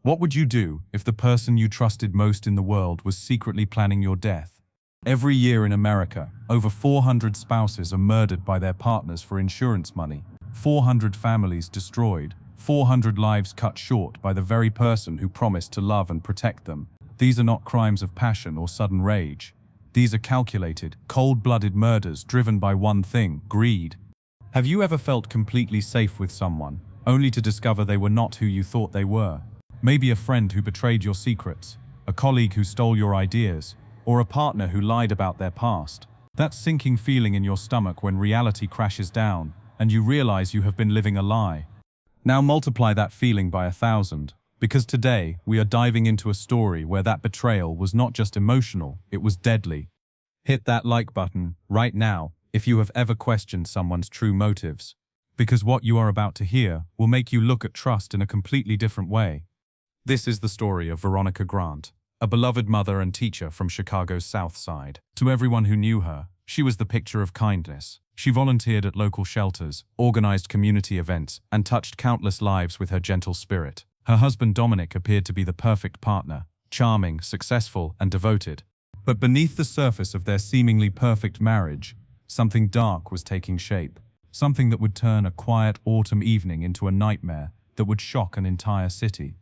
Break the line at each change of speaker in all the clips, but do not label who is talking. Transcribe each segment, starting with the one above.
What would you do if the person you trusted most in the world was secretly planning your death? Every year in America, over 400 spouses are murdered by their partners for insurance money, 400 families destroyed, 400 lives cut short by the very person who promised to love and protect them. These are not crimes of passion or sudden rage. These are calculated, cold-blooded murders driven by one thing: greed. Have you ever felt completely safe with someone, only to discover they were not who you thought they were? Maybe a friend who betrayed your secrets, a colleague who stole your ideas, or a partner who lied about their past. That sinking feeling in your stomach when reality crashes down, and you realize you have been living a lie. Now multiply that feeling by 1,000, because today we are diving into a story where that betrayal was not just emotional, it was deadly. Hit that like button right now if you have ever questioned someone's true motives, because what you are about to hear will make you look at trust in a completely different way. This is the story of Veronica Grant, a beloved mother and teacher from Chicago's South Side. To everyone who knew her, she was the picture of kindness. She volunteered at local shelters, organized community events, and touched countless lives with her gentle spirit. Her husband Dominic appeared to be the perfect partner, charming, successful, and devoted. But beneath the surface of their seemingly perfect marriage, something dark was taking shape. Something that would turn a quiet autumn evening into a nightmare that would shock an entire city.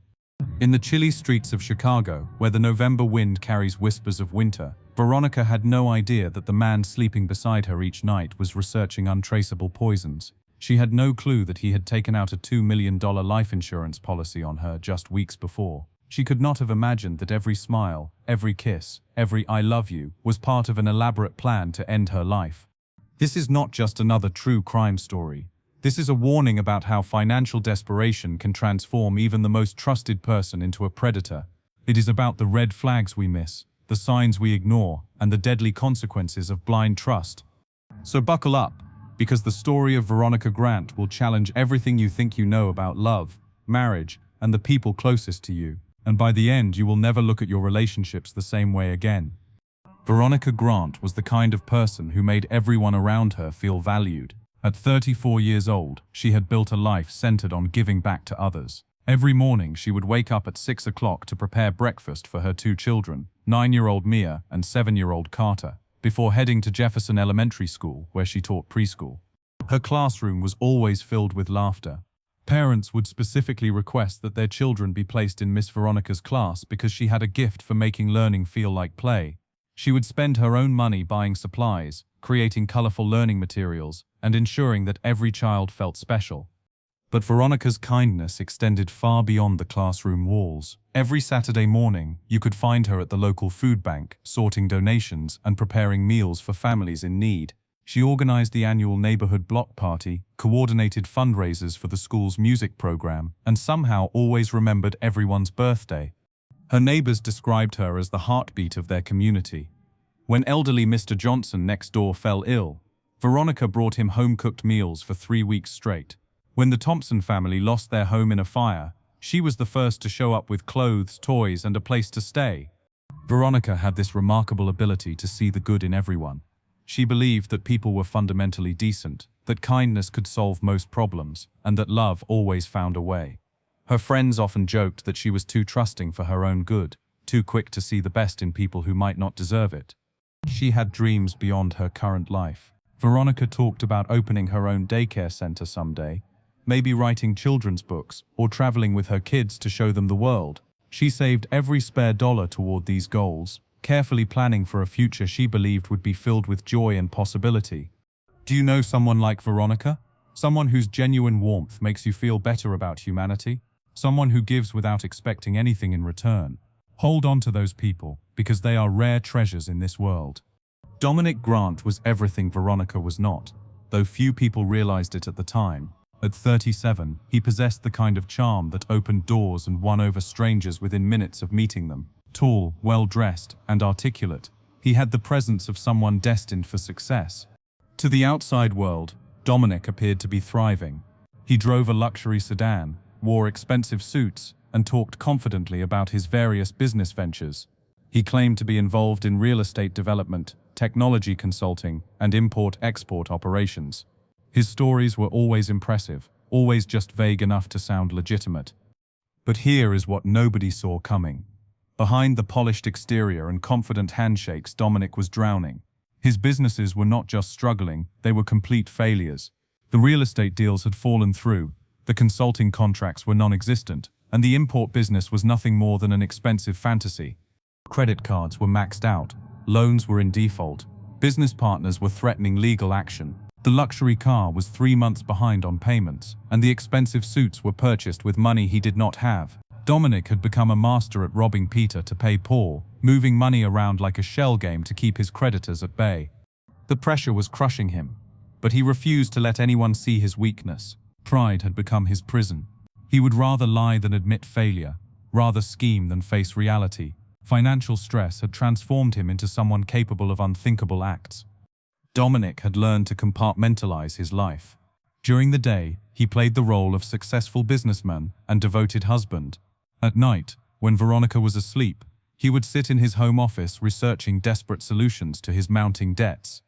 In the chilly streets of Chicago, where the November wind carries whispers of winter, Veronica had no idea that the man sleeping beside her each night was researching untraceable poisons. She had no clue that he had taken out a $2 million life insurance policy on her just weeks before. She could not have imagined that every smile, every kiss, every "I love you" was part of an elaborate plan to end her life. This is not just another true crime story. This is a warning about how financial desperation can transform even the most trusted person into a predator. It is about the red flags we miss, the signs we ignore, and the deadly consequences of blind trust. So buckle up, because the story of Veronica Grant will challenge everything you think you know about love, marriage, and the people closest to you. And by the end, you will never look at your relationships the same way again. Veronica Grant was the kind of person who made everyone around her feel valued. At 34 years old, she had built a life centered on giving back to others. Every morning, she would wake up at 6 o'clock to prepare breakfast for her two children, 9-year-old Mia and 7-year-old Carter, before heading to Jefferson Elementary School, where she taught preschool. Her classroom was always filled with laughter. Parents would specifically request that their children be placed in Miss Veronica's class because she had a gift for making learning feel like play. She would spend her own money buying supplies, creating colorful learning materials, and ensuring that every child felt special. But Veronica's kindness extended far beyond the classroom walls. Every Saturday morning, you could find her at the local food bank, sorting donations and preparing meals for families in need. She organized the annual neighborhood block party, coordinated fundraisers for the school's music program, and somehow always remembered everyone's birthday. Her neighbors described her as the heartbeat of their community. When elderly Mr. Johnson next door fell ill, Veronica brought him home-cooked meals for 3 weeks straight. When the Thompson family lost their home in a fire, she was the first to show up with clothes, toys, and a place to stay. Veronica had this remarkable ability to see the good in everyone. She believed that people were fundamentally decent, that kindness could solve most problems, and that love always found a way. Her friends often joked that she was too trusting for her own good, too quick to see the best in people who might not deserve it. She had dreams beyond her current life. Veronica talked about opening her own daycare center someday, maybe writing children's books, or traveling with her kids to show them the world. She saved every spare dollar toward these goals, carefully planning for a future she believed would be filled with joy and possibility. Do you know someone like Veronica? Someone whose genuine warmth makes you feel better about humanity? Someone who gives without expecting anything in return? Hold on to those people, because they are rare treasures in this world. Dominic Grant was everything Veronica was not, though few people realized it at the time. At 37, he possessed the kind of charm that opened doors and won over strangers within minutes of meeting them. Tall, well-dressed, and articulate, he had the presence of someone destined for success. To the outside world, Dominic appeared to be thriving. He drove a luxury sedan, wore expensive suits, and talked confidently about his various business ventures. He claimed to be involved in real estate development, technology consulting, and import-export operations. His stories were always impressive, always just vague enough to sound legitimate. But here is what nobody saw coming. Behind the polished exterior and confident handshakes, Dominic was drowning. His businesses were not just struggling, they were complete failures. The real estate deals had fallen through, the consulting contracts were non-existent, and the import business was nothing more than an expensive fantasy. Credit cards were maxed out, loans were in default, business partners were threatening legal action. The luxury car was 3 months behind on payments, and the expensive suits were purchased with money he did not have. Dominic had become a master at robbing Peter to pay Paul, moving money around like a shell game to keep his creditors at bay. The pressure was crushing him, but he refused to let anyone see his weakness. Pride had become his prison. He would rather lie than admit failure, rather scheme than face reality. Financial stress had transformed him into someone capable of unthinkable acts. Dominic had learned to compartmentalize his life. During the day, he played the role of successful businessman and devoted husband. At night, when Veronica was asleep, he would sit in his home office researching desperate solutions to his mounting debts.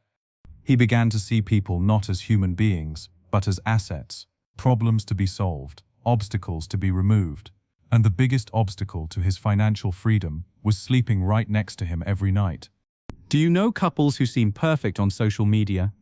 He began to see people not as human beings, but as assets, problems to be solved, obstacles to be removed. And the biggest obstacle to his financial freedom was sleeping right next to him every night.
Do you know couples who seem perfect on social media?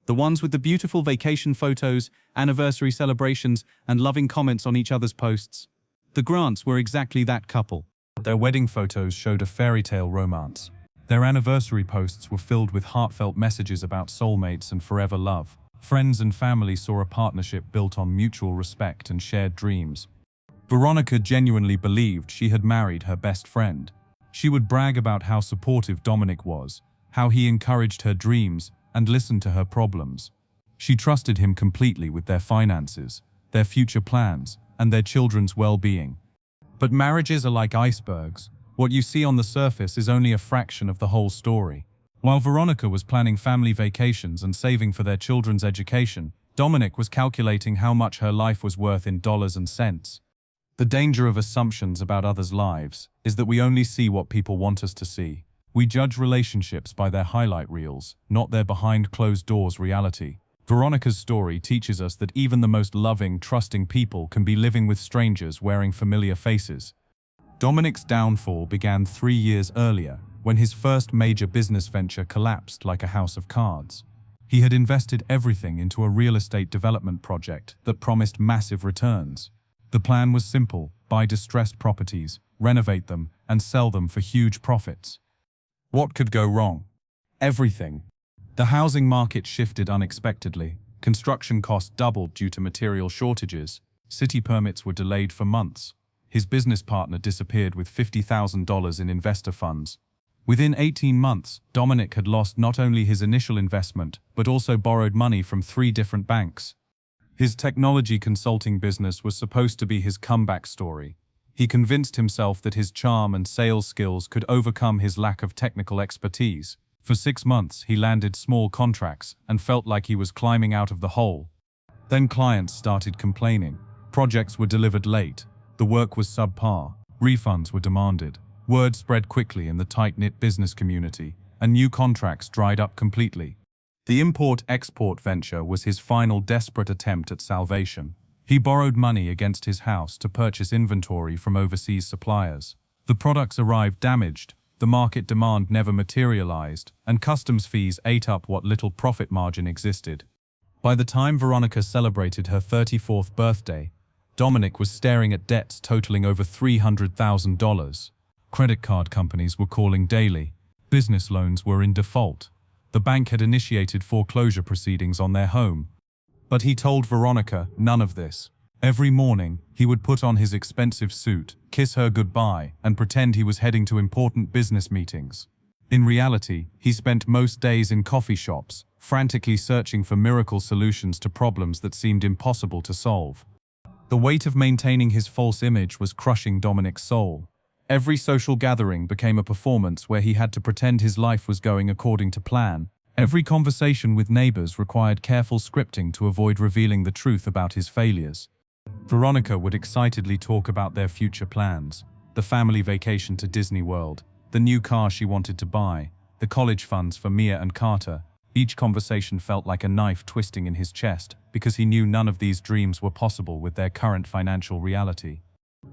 The ones with the beautiful vacation photos, anniversary celebrations, and loving comments on each other's posts? The Grants were exactly that couple.
Their wedding photos showed a fairy tale romance. Their anniversary posts were filled with heartfelt messages about soulmates and forever love. Friends and family saw a partnership built on mutual respect and shared dreams. Veronica genuinely believed she had married her best friend. She would brag about how supportive Dominic was, how he encouraged her dreams and listened to her problems. She trusted him completely with their finances, their future plans, and their children's well-being. But marriages are like icebergs. What you see on the surface is only a fraction of the whole story. While Veronica was planning family vacations and saving for their children's education, Dominic was calculating how much her life was worth in dollars and cents. The danger of assumptions about others' lives is that we only see what people want us to see. We judge relationships by their highlight reels, not their behind-closed-doors reality. Veronica's story teaches us that even the most loving, trusting people can be living with strangers wearing familiar faces. Dominic's downfall began 3 years earlier, when his first major business venture collapsed like a house of cards. He had invested everything into a real estate development project that promised massive returns. The plan was simple: buy distressed properties, renovate them, and sell them for huge profits. What could go wrong? Everything. The housing market shifted unexpectedly. Construction costs doubled due to material shortages. City permits were delayed for months. His business partner disappeared with $50,000 in investor funds. Within 18 months, Dominic had lost not only his initial investment, but also borrowed money from 3 different banks. His technology consulting business was supposed to be his comeback story. He convinced himself that his charm and sales skills could overcome his lack of technical expertise. For 6 months, he landed small contracts and felt like he was climbing out of the hole. Then clients started complaining. Projects were delivered late. The work was subpar. Refunds were demanded. Word spread quickly in the tight-knit business community, and new contracts dried up completely. The import-export venture was his final desperate attempt at salvation. He borrowed money against his house to purchase inventory from overseas suppliers. The products arrived damaged, the market demand never materialized, and customs fees ate up what little profit margin existed. By the time Veronica celebrated her 34th birthday, Dominic was staring at debts totaling over $300,000. Credit card companies were calling daily. Business loans were in default. The bank had initiated foreclosure proceedings on their home. But he told Veronica none of this. Every morning, he would put on his expensive suit, kiss her goodbye, and pretend he was heading to important business meetings. In reality, he spent most days in coffee shops, frantically searching for miracle solutions to problems that seemed impossible to solve. The weight of maintaining his false image was crushing Dominic's soul. Every social gathering became a performance where he had to pretend his life was going according to plan. Every conversation with neighbors required careful scripting to avoid revealing the truth about his failures. Veronica would excitedly talk about their future plans: the family vacation to Disney World, the new car she wanted to buy, the college funds for Mia and Carter. Each conversation felt like a knife twisting in his chest, because he knew none of these dreams were possible with their current financial reality.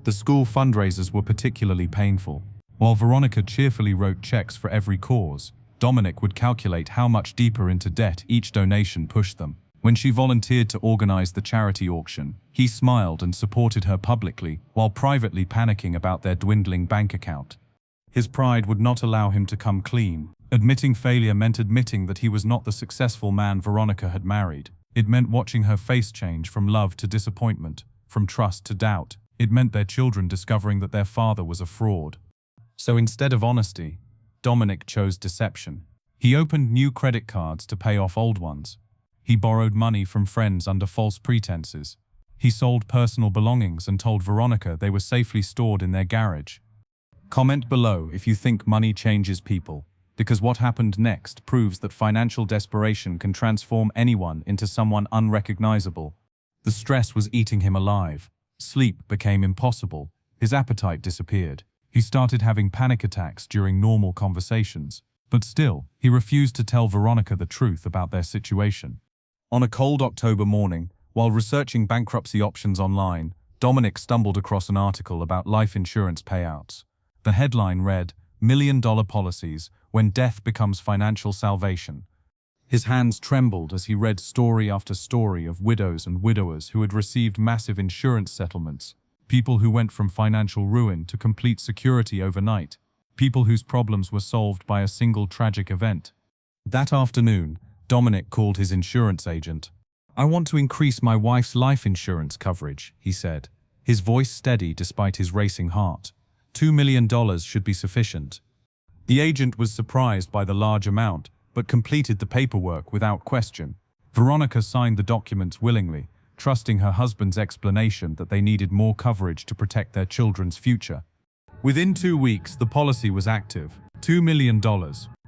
The school fundraisers were particularly painful. While Veronica cheerfully wrote checks for every cause, Dominic would calculate how much deeper into debt each donation pushed them. When she volunteered to organize the charity auction, he smiled and supported her publicly while privately panicking about their dwindling bank account. His pride would not allow him to come clean. Admitting failure meant admitting that he was not the successful man Veronica had married. It meant watching her face change from love to disappointment, from trust to doubt. It meant their children discovering that their father was a fraud. So instead of honesty, Dominic chose deception. He opened new credit cards to pay off old ones. He borrowed money from friends under false pretenses. He sold personal belongings and told Veronica they were safely stored in their garage. Comment below if you think money changes people, because what happened next proves that financial desperation can transform anyone into someone unrecognizable. The stress was eating him alive. Sleep became impossible. His appetite disappeared. He started having panic attacks during normal conversations. But still, he refused to tell Veronica the truth about their situation. On a cold October morning, while researching bankruptcy options online, Dominic stumbled across an article about life insurance payouts. The headline read, "$1 million policies when death becomes financial salvation." His hands trembled as he read story after story of widows and widowers who had received massive insurance settlements, people who went from financial ruin to complete security overnight, people whose problems were solved by a single tragic event. That afternoon, Dominic called his insurance agent. "I want to increase my wife's life insurance coverage," he said, his voice steady despite his racing heart. $2 million should be sufficient. The agent was surprised by the large amount, but completed the paperwork without question. Veronica signed the documents willingly, trusting her husband's explanation that they needed more coverage to protect their children's future. Within 2 weeks, the policy was active. $2 million,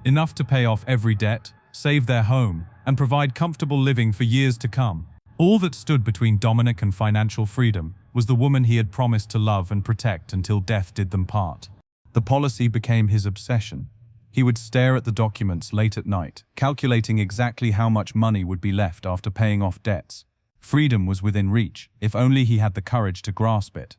enough to pay off every debt, save their home, and provide comfortable living for years to come. All that stood between Dominic and financial freedom was the woman he had promised to love and protect until death did them part. The policy became his obsession. He would stare at the documents late at night, calculating exactly how much money would be left after paying off debts. Freedom was within reach, if only he had the courage to grasp it.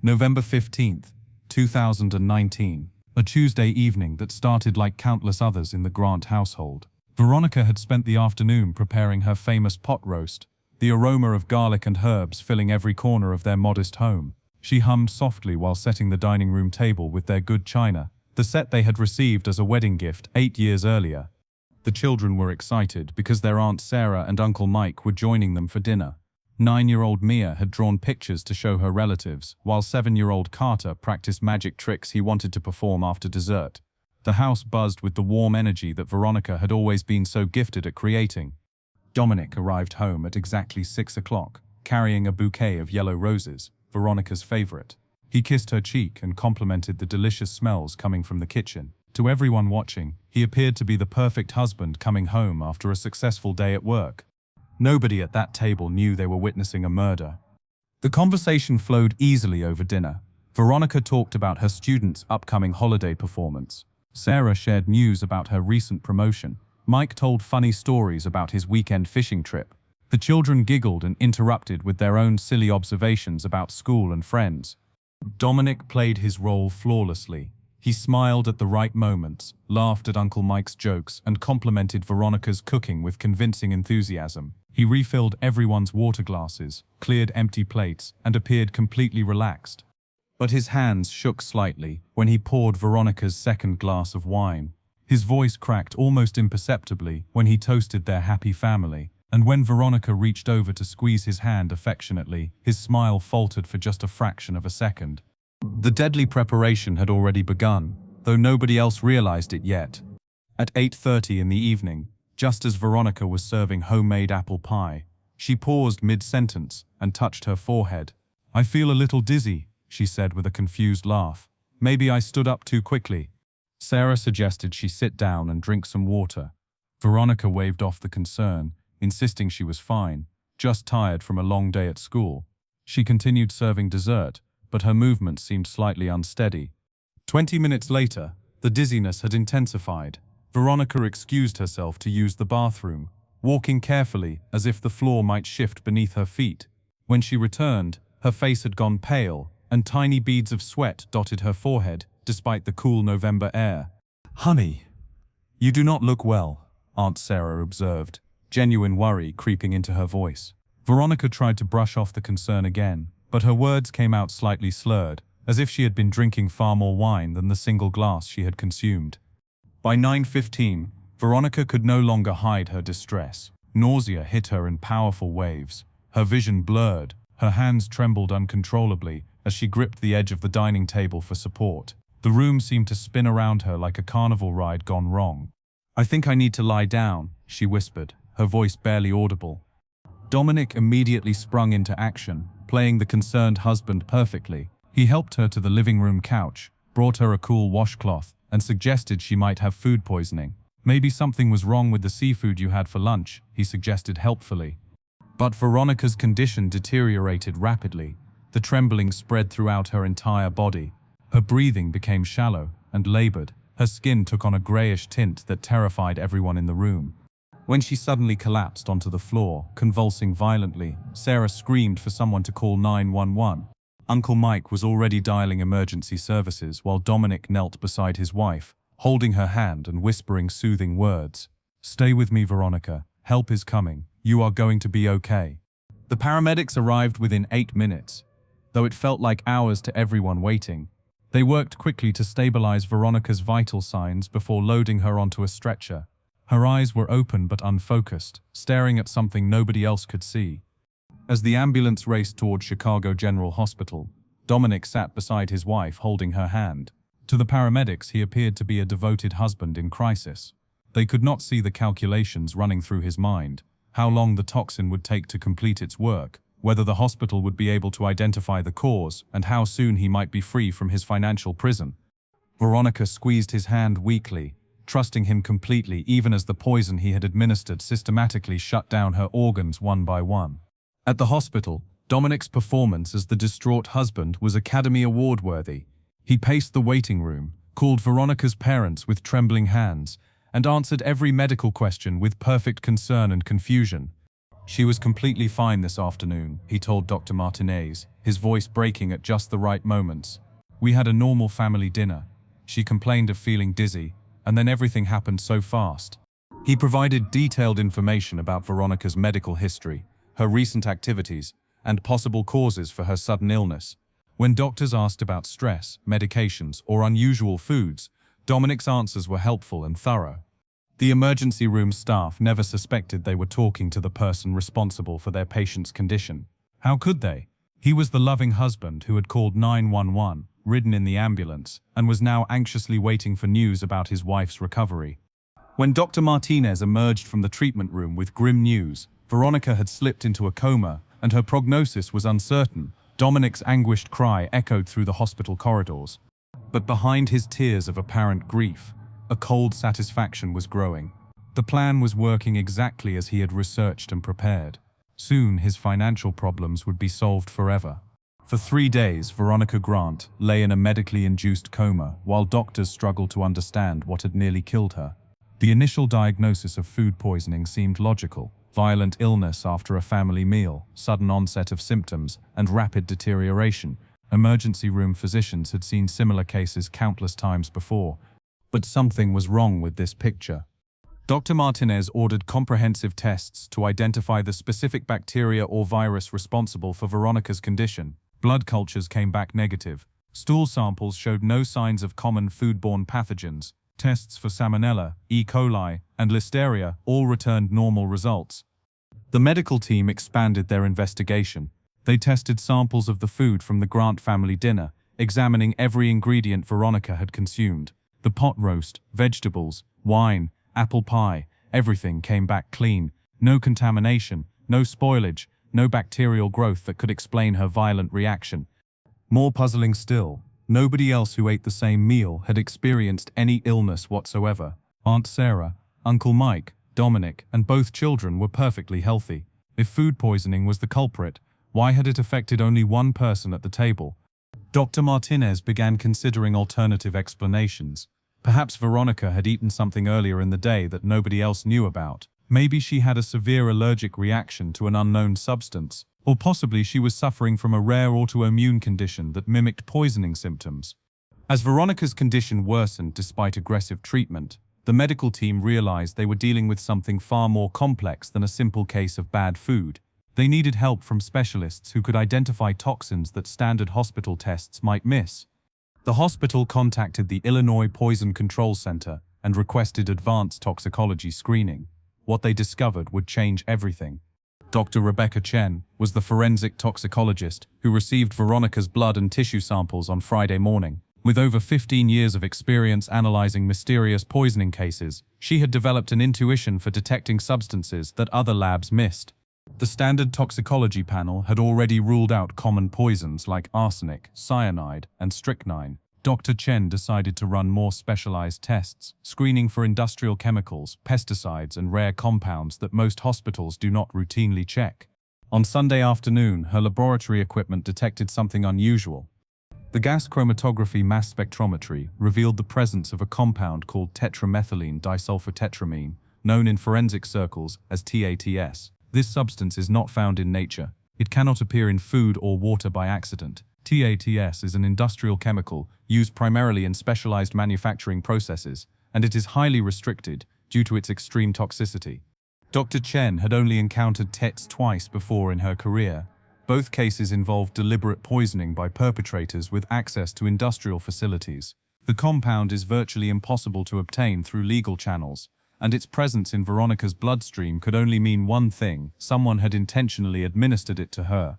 November 15th, 2019, a Tuesday evening that started like countless others in the Grant household. Veronica had spent the afternoon preparing her famous pot roast, the aroma of garlic and herbs filling every corner of their modest home. She hummed softly while setting the dining room table with their good china, the set they had received as a wedding gift 8 years earlier. The children were excited because their Aunt Sarah and Uncle Mike were joining them for dinner. 9-year-old Mia had drawn pictures to show her relatives, while 7-year-old Carter practiced magic tricks he wanted to perform after dessert. The house buzzed with the warm energy that Veronica had always been so gifted at creating. Dominic arrived home at exactly 6 o'clock, carrying a bouquet of yellow roses, Veronica's favorite. He kissed her cheek and complimented the delicious smells coming from the kitchen. To everyone watching, he appeared to be the perfect husband coming home after a successful day at work. Nobody at that table knew they were witnessing a murder. The conversation flowed easily over dinner. Veronica talked about her students' upcoming holiday performance. Sarah shared news about her recent promotion. Mike told funny stories about his weekend fishing trip. The children giggled and interrupted with their own silly observations about school and friends. Dominic played his role flawlessly. He smiled at the right moments, laughed at Uncle Mike's jokes, and complimented Veronica's cooking with convincing enthusiasm. He refilled everyone's water glasses, cleared empty plates, and appeared completely relaxed. But his hands shook slightly when he poured Veronica's second glass of wine. His voice cracked almost imperceptibly when he toasted their happy family, and when Veronica reached over to squeeze his hand affectionately, his smile faltered for just a fraction of a second. The deadly preparation had already begun, though nobody else realized it yet. At 8:30 in the evening, just as Veronica was serving homemade apple pie, she paused mid-sentence and touched her forehead. "I feel a little dizzy," she said with a confused laugh. "Maybe I stood up too quickly." Sarah suggested she sit down and drink some water. Veronica waved off the concern, insisting she was fine, just tired from a long day at school. She continued serving dessert, but her movements seemed slightly unsteady. 20 minutes later, the dizziness had intensified. Veronica excused herself to use the bathroom, walking carefully as if the floor might shift beneath her feet. When she returned, her face had gone pale, and tiny beads of sweat dotted her forehead despite the cool November air. "Honey, you do not look well," Aunt Sarah observed, genuine worry creeping into her voice. Veronica tried to brush off the concern again, but her words came out slightly slurred, as if she had been drinking far more wine than the single glass she had consumed. By 9:15, Veronica could no longer hide her distress. Nausea hit her in powerful waves. Her vision blurred, her hands trembled uncontrollably as she gripped the edge of the dining table for support. The room seemed to spin around her like a carnival ride gone wrong. "I think I need to lie down," she whispered, her voice barely audible. Dominic immediately sprung into action, playing the concerned husband perfectly. He helped her to the living room couch, brought her a cool washcloth, and suggested she might have food poisoning. "Maybe something was wrong with the seafood you had for lunch," he suggested helpfully. But Veronica's condition deteriorated rapidly. The trembling spread throughout her entire body. Her breathing became shallow and labored. Her skin took on a grayish tint that terrified everyone in the room. When she suddenly collapsed onto the floor, convulsing violently, Sarah screamed for someone to call 911. Uncle Mike was already dialing emergency services while Dominic knelt beside his wife, holding her hand and whispering soothing words. "Stay with me, Veronica. Help is coming. You are going to be okay." The paramedics arrived within 8 minutes, though it felt like hours to everyone waiting. They worked quickly to stabilize Veronica's vital signs before loading her onto a stretcher. Her eyes were open but unfocused, staring at something nobody else could see. As the ambulance raced toward Chicago General Hospital, Dominic sat beside his wife holding her hand. To the paramedics, he appeared to be a devoted husband in crisis. They could not see the calculations running through his mind, how long the toxin would take to complete its work, whether the hospital would be able to identify the cause, and how soon he might be free from his financial prison. Veronica squeezed his hand weakly, trusting him completely even as the poison he had administered systematically shut down her organs one by one. At the hospital, Dominic's performance as the distraught husband was Academy Award worthy. He paced the waiting room, called Veronica's parents with trembling hands, and answered every medical question with perfect concern and confusion. "She was completely fine this afternoon," he told Dr. Martinez, his voice breaking at just the right moments. "We had a normal family dinner. She complained of feeling dizzy, and then everything happened so fast." He provided detailed information about Veronica's medical history, her recent activities, and possible causes for her sudden illness. When doctors asked about stress, medications, or unusual foods, Dominic's answers were helpful and thorough. The emergency room staff never suspected they were talking to the person responsible for their patient's condition. How could they? He was the loving husband who had called 911, ridden in the ambulance, and was now anxiously waiting for news about his wife's recovery. When Dr. Martinez emerged from the treatment room with grim news, Veronica had slipped into a coma, and her prognosis was uncertain. Dominic's anguished cry echoed through the hospital corridors. But behind his tears of apparent grief, a cold satisfaction was growing. The plan was working exactly as he had researched and prepared. Soon his financial problems would be solved forever. For 3 days, Veronica Grant lay in a medically induced coma while doctors struggled to understand what had nearly killed her. The initial diagnosis of food poisoning seemed logical: violent illness after a family meal, sudden onset of symptoms, and rapid deterioration. Emergency room physicians had seen similar cases countless times before. But something was wrong with this picture. Dr. Martinez ordered comprehensive tests to identify the specific bacteria or virus responsible for Veronica's condition. Blood cultures came back negative. Stool samples showed no signs of common foodborne pathogens. Tests for Salmonella, E. coli, and Listeria all returned normal results. The medical team expanded their investigation. They tested samples of the food from the Grant family dinner, examining every ingredient Veronica had consumed. The pot roast, vegetables, wine, apple pie, everything came back clean. No contamination, no spoilage, no bacterial growth that could explain her violent reaction. More puzzling still, nobody else who ate the same meal had experienced any illness whatsoever. Aunt Sarah, Uncle Mike, Dominic, and both children were perfectly healthy. If food poisoning was the culprit, why had it affected only one person at the table? Dr. Martinez began considering alternative explanations. Perhaps Veronica had eaten something earlier in the day that nobody else knew about. Maybe she had a severe allergic reaction to an unknown substance. Or possibly she was suffering from a rare autoimmune condition that mimicked poisoning symptoms. As Veronica's condition worsened despite aggressive treatment, the medical team realized they were dealing with something far more complex than a simple case of bad food. They needed help from specialists who could identify toxins that standard hospital tests might miss. The hospital contacted the Illinois Poison Control Center and requested advanced toxicology screening. What they discovered would change everything. Dr. Rebecca Chen was the forensic toxicologist who received Veronica's blood and tissue samples on Friday morning. With over 15 years of experience analyzing mysterious poisoning cases, she had developed an intuition for detecting substances that other labs missed. The standard toxicology panel had already ruled out common poisons like arsenic, cyanide, and strychnine. Dr. Chen decided to run more specialized tests, screening for industrial chemicals, pesticides, and rare compounds that most hospitals do not routinely check. On Sunday afternoon, her laboratory equipment detected something unusual. The gas chromatography mass spectrometry revealed the presence of a compound called tetramethylene disulfurtetramine, known in forensic circles as TATS. This substance is not found in nature. It cannot appear in food or water by accident. TATS is an industrial chemical used primarily in specialized manufacturing processes, and it is highly restricted due to its extreme toxicity. Dr. Chen had only encountered TATS twice before in her career. Both cases involved deliberate poisoning by perpetrators with access to industrial facilities. The compound is virtually impossible to obtain through legal channels, and its presence in Veronica's bloodstream could only mean one thing: someone had intentionally administered it to her.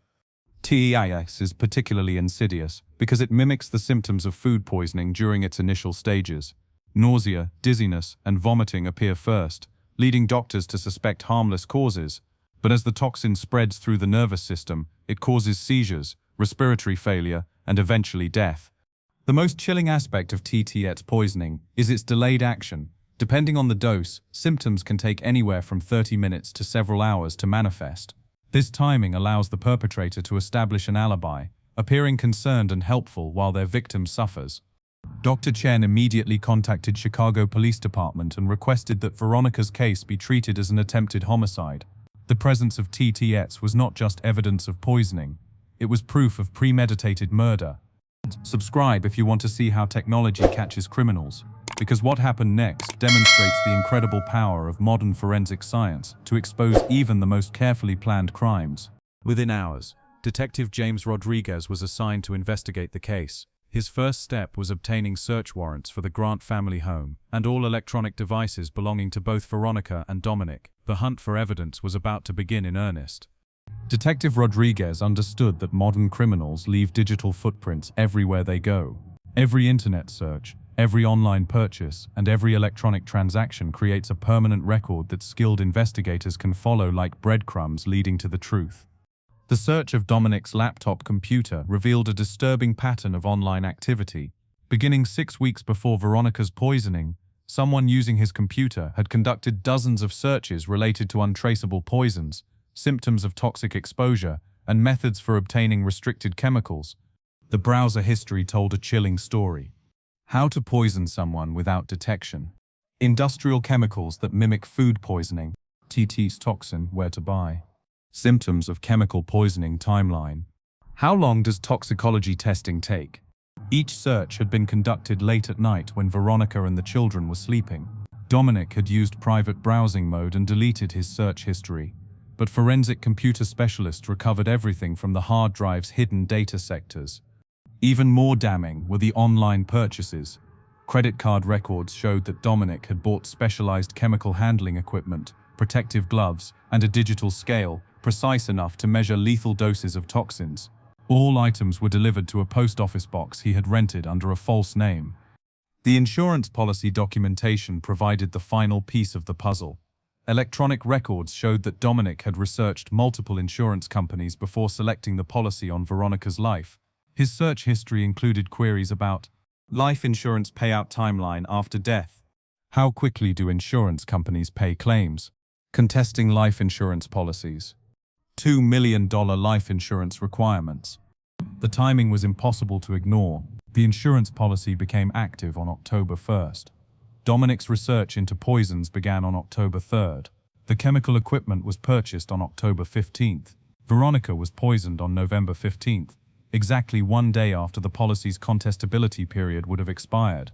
TATS is particularly insidious because it mimics the symptoms of food poisoning during its initial stages. Nausea, dizziness, and vomiting appear first, leading doctors to suspect harmless causes. But as the toxin spreads through the nervous system, it causes seizures, respiratory failure, and eventually death. The most chilling aspect of TATS poisoning is its delayed action. Depending on the dose, symptoms can take anywhere from 30 minutes to several hours to manifest. This timing allows the perpetrator to establish an alibi, appearing concerned and helpful while their victim suffers. Dr. Chen immediately contacted Chicago Police Department and requested that Veronica's case be treated as an attempted homicide. The presence of TATS was not just evidence of poisoning, it was proof of premeditated murder. Subscribe if you want to see how technology catches criminals, because what happened next demonstrates the incredible power of modern forensic science to expose even the most carefully planned crimes. Within hours, Detective James Rodriguez was assigned to investigate the case. His first step was obtaining search warrants for the Grant family home and all electronic devices belonging to both Veronica and Dominic. The hunt for evidence was about to begin in earnest. Detective Rodriguez understood that modern criminals leave digital footprints everywhere they go. Every internet search, every online purchase, and every electronic transaction creates a permanent record that skilled investigators can follow like breadcrumbs leading to the truth. The search of Dominic's laptop computer revealed a disturbing pattern of online activity. Beginning 6 weeks before Veronica's poisoning, someone using his computer had conducted dozens of searches related to untraceable poisons, symptoms of toxic exposure, and methods for obtaining restricted chemicals. The browser history told a chilling story. How to poison someone without detection. Industrial chemicals that mimic food poisoning. TATS toxin, where to buy. Symptoms of chemical poisoning timeline. How long does toxicology testing take? Each search had been conducted late at night when Veronica and the children were sleeping. Dominic had used private browsing mode and deleted his search history, but forensic computer specialists recovered everything from the hard drive's hidden data sectors. Even more damning were the online purchases. Credit card records showed that Dominic had bought specialized chemical handling equipment, protective gloves, and a digital scale, precise enough to measure lethal doses of toxins. All items were delivered to a post office box he had rented under a false name. The insurance policy documentation provided the final piece of the puzzle. Electronic records showed that Dominic had researched multiple insurance companies before selecting the policy on Veronica's life. His search history included queries about life insurance payout timeline after death. How quickly do insurance companies pay claims? Contesting life insurance policies. $2 million life insurance requirements. The timing was impossible to ignore. The insurance policy became active on October 1st. Dominic's research into poisons began on October 3rd. The chemical equipment was purchased on October 15th. Veronica was poisoned on November 15th, exactly 1 day after the policy's contestability period would have expired.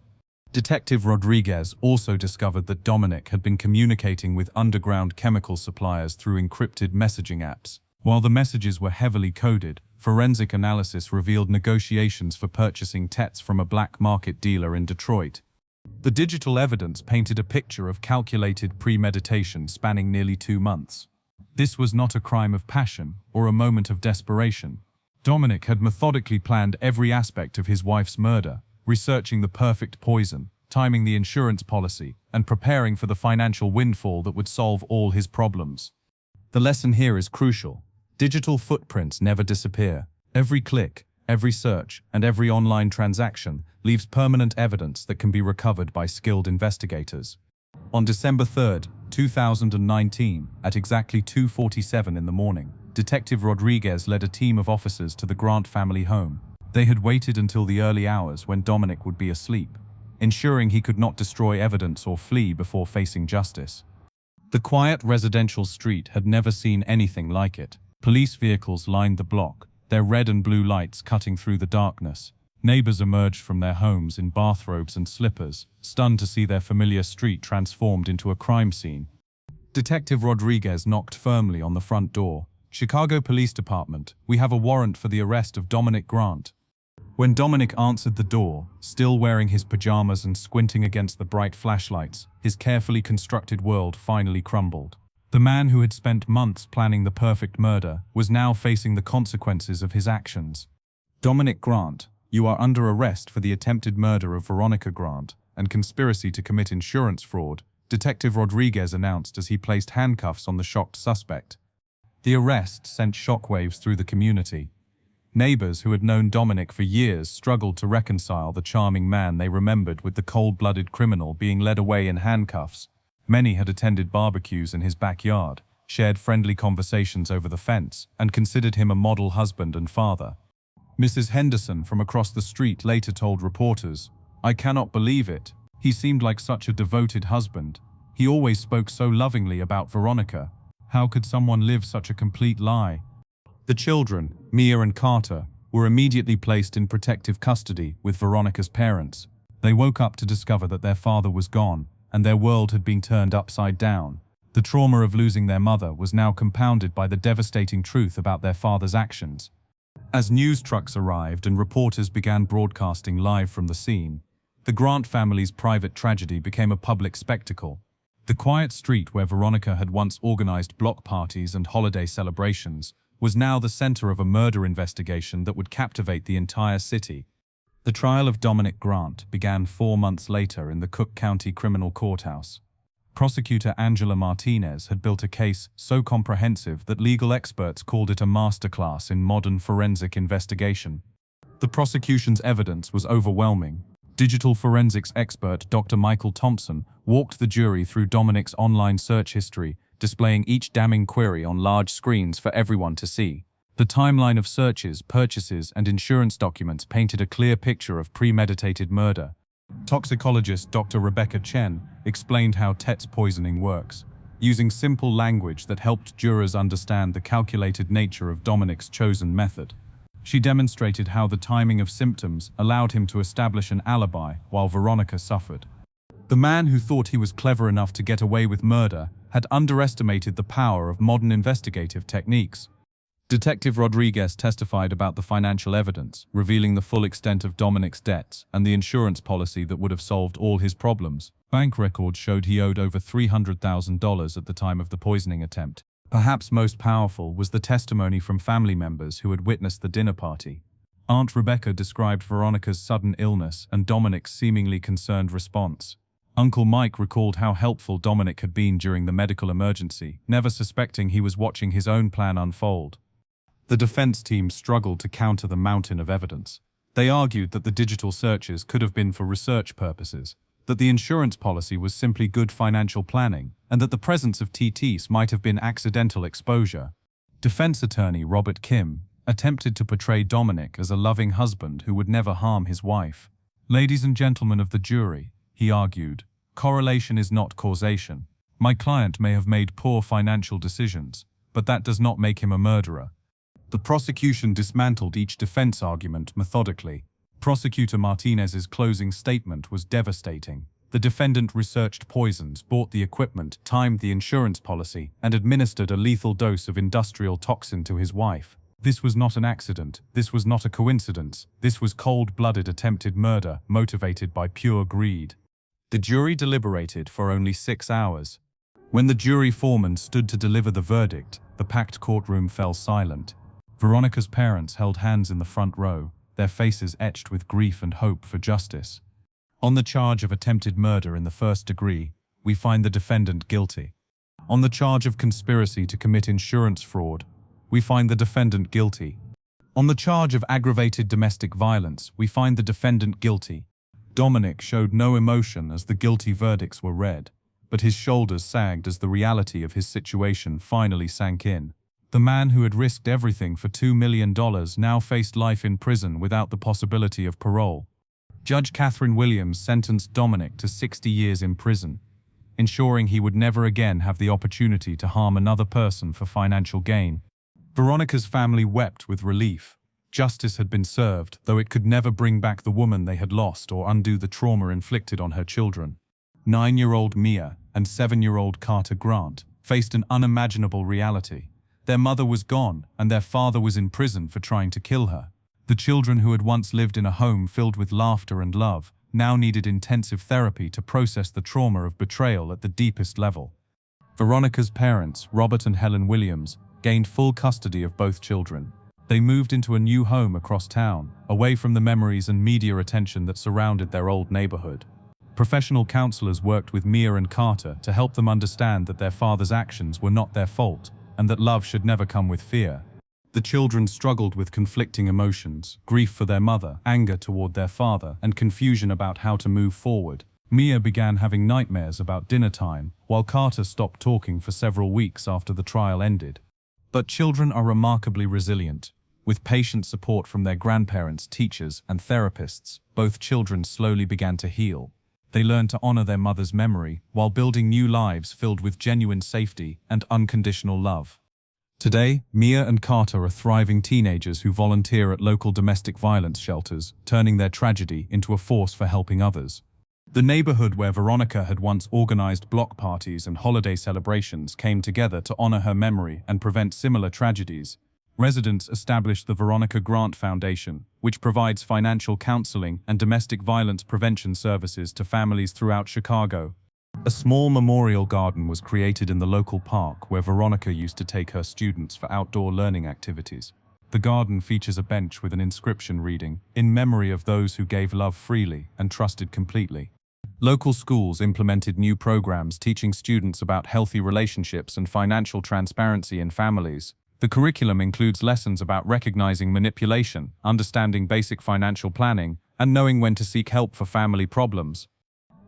Detective Rodriguez also discovered that Dominic had been communicating with underground chemical suppliers through encrypted messaging apps. While the messages were heavily coded, forensic analysis revealed negotiations for purchasing TETs from a black market dealer in Detroit. The digital evidence painted a picture of calculated premeditation spanning nearly 2 months. This was not a crime of passion or a moment of desperation. Dominic had methodically planned every aspect of his wife's murder, researching the perfect poison, timing the insurance policy, and preparing for the financial windfall that would solve all his problems. The lesson here is crucial. Digital footprints never disappear. Every click, every search, and every online transaction leaves permanent evidence that can be recovered by skilled investigators. On December 3, 2019, at exactly 2:47 in the morning, Detective Rodriguez led a team of officers to the Grant family home. They had waited until the early hours when Dominic would be asleep, ensuring he could not destroy evidence or flee before facing justice. The quiet residential street had never seen anything like it. Police vehicles lined the block, their red and blue lights cutting through the darkness. Neighbors emerged from their homes in bathrobes and slippers, stunned to see their familiar street transformed into a crime scene. Detective Rodriguez knocked firmly on the front door. "Chicago Police Department, we have a warrant for the arrest of Dominic Grant." When Dominic answered the door, still wearing his pajamas and squinting against the bright flashlights, his carefully constructed world finally crumbled. The man who had spent months planning the perfect murder was now facing the consequences of his actions. "Dominic Grant, you are under arrest for the attempted murder of Veronica Grant and conspiracy to commit insurance fraud," Detective Rodriguez announced as he placed handcuffs on the shocked suspect. The arrest sent shockwaves through the community. Neighbors who had known Dominic for years struggled to reconcile the charming man they remembered with the cold-blooded criminal being led away in handcuffs. Many had attended barbecues in his backyard, shared friendly conversations over the fence, and considered him a model husband and father. Mrs. Henderson from across the street later told reporters, "I cannot believe it. He seemed like such a devoted husband. He always spoke so lovingly about Veronica. How could someone live such a complete lie?" The children, Mia and Carter, were immediately placed in protective custody with Veronica's parents. They woke up to discover that their father was gone, and their world had been turned upside down. The trauma of losing their mother was now compounded by the devastating truth about their father's actions. As news trucks arrived and reporters began broadcasting live from the scene, the Grant family's private tragedy became a public spectacle. The quiet street where Veronica had once organized block parties and holiday celebrations was now the center of a murder investigation that would captivate the entire city. The trial of Dominic Grant began 4 months later in the Cook County Criminal Courthouse. Prosecutor Angela Martinez had built a case so comprehensive that legal experts called it a masterclass in modern forensic investigation. The prosecution's evidence was overwhelming. Digital forensics expert Dr. Michael Thompson walked the jury through Dominic's online search history, displaying each damning query on large screens for everyone to see. The timeline of searches, purchases, and insurance documents painted a clear picture of premeditated murder. Toxicologist Dr. Rebecca Chen explained how TET's poisoning works, using simple language that helped jurors understand the calculated nature of Dominic's chosen method. She demonstrated how the timing of symptoms allowed him to establish an alibi while Veronica suffered. The man who thought he was clever enough to get away with murder had underestimated the power of modern investigative techniques. Detective Rodriguez testified about the financial evidence, revealing the full extent of Dominic's debts and the insurance policy that would have solved all his problems. Bank records showed he owed over $300,000 at the time of the poisoning attempt. Perhaps most powerful was the testimony from family members who had witnessed the dinner party. Aunt Rebecca described Veronica's sudden illness and Dominic's seemingly concerned response. Uncle Mike recalled how helpful Dominic had been during the medical emergency, never suspecting he was watching his own plan unfold. The defense team struggled to counter the mountain of evidence. They argued that the digital searches could have been for research purposes, that the insurance policy was simply good financial planning, and that the presence of TTs might have been accidental exposure. Defense attorney Robert Kim attempted to portray Dominic as a loving husband who would never harm his wife. "Ladies and gentlemen of the jury," he argued, "correlation is not causation. My client may have made poor financial decisions, but that does not make him a murderer. The prosecution dismantled each defense argument methodically. Prosecutor Martinez's closing statement was devastating. The defendant researched poisons, bought the equipment, timed the insurance policy, and administered a lethal dose of industrial toxin to his wife. This was not an accident. This was not a coincidence. This was cold-blooded attempted murder, motivated by pure greed. The jury deliberated for only 6 hours. When the jury foreman stood to deliver the verdict, the packed courtroom fell silent. Veronica's parents held hands in the front row, their faces etched with grief and hope for justice. On the charge of attempted murder in the first degree, we find the defendant guilty. On the charge of conspiracy to commit insurance fraud, we find the defendant guilty. On the charge of aggravated domestic violence, we find the defendant guilty. Dominic showed no emotion as the guilty verdicts were read, but his shoulders sagged as the reality of his situation finally sank in. The man who had risked everything for $2 million now faced life in prison without the possibility of parole. Judge Catherine Williams sentenced Dominic to 60 years in prison, ensuring he would never again have the opportunity to harm another person for financial gain. Veronica's family wept with relief. Justice had been served, though it could never bring back the woman they had lost or undo the trauma inflicted on her children. 9-year-old Mia and 7-year-old Carter Grant faced an unimaginable reality. Their mother was gone, and their father was in prison for trying to kill her. The children who had once lived in a home filled with laughter and love now needed intensive therapy to process the trauma of betrayal at the deepest level. Veronica's parents, Robert and Helen Williams, gained full custody of both children. They moved into a new home across town, away from the memories and media attention that surrounded their old neighborhood. Professional counselors worked with Mia and Carter to help them understand that their father's actions were not their fault, and that love should never come with fear. The children struggled with conflicting emotions, grief for their mother, anger toward their father, and confusion about how to move forward. Mia began having nightmares about dinner time, while Carter stopped talking for several weeks after the trial ended. But children are remarkably resilient. With patient support from their grandparents, teachers, and therapists, both children slowly began to heal. They learned to honor their mother's memory while building new lives filled with genuine safety and unconditional love. Today, Mia and Carter are thriving teenagers who volunteer at local domestic violence shelters, turning their tragedy into a force for helping others. The neighborhood where Veronica had once organized block parties and holiday celebrations came together to honor her memory and prevent similar tragedies. Residents established the Veronica Grant Foundation, which provides financial counseling and domestic violence prevention services to families throughout Chicago. A small memorial garden was created in the local park where Veronica used to take her students for outdoor learning activities. The garden features a bench with an inscription reading, "In memory of those who gave love freely and trusted completely." Local schools implemented new programs teaching students about healthy relationships and financial transparency in families. The curriculum includes lessons about recognizing manipulation, understanding basic financial planning, and knowing when to seek help for family problems.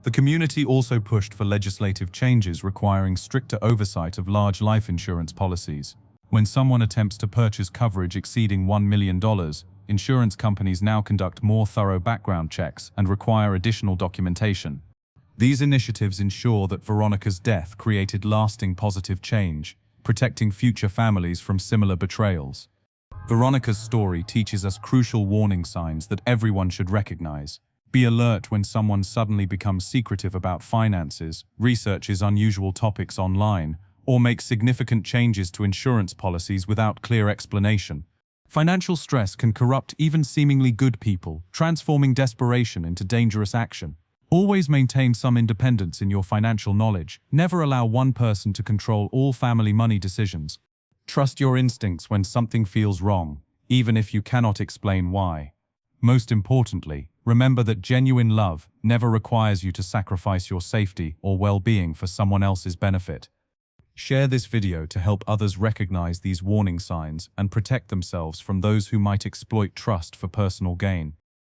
The community also pushed for legislative changes requiring stricter oversight of large life insurance policies. When someone attempts to purchase coverage exceeding $1 million, insurance companies now conduct more thorough background checks and require additional documentation. These initiatives ensure that Veronica's death created lasting positive change, protecting future families from similar betrayals. Veronica's story teaches us crucial warning signs that everyone should recognize. Be alert when someone suddenly becomes secretive about finances, researches unusual topics online, or makes significant changes to insurance policies without clear explanation. Financial stress can corrupt even seemingly good people, transforming desperation into dangerous action. Always maintain some independence in your financial knowledge. Never allow one person to control all family money decisions. Trust your instincts when something feels wrong, even if you cannot explain why. Most importantly, remember that genuine love never requires you to sacrifice your safety or well-being for someone else's benefit. Share this video to help others recognize these warning signs and protect themselves from those who might exploit trust for personal gain.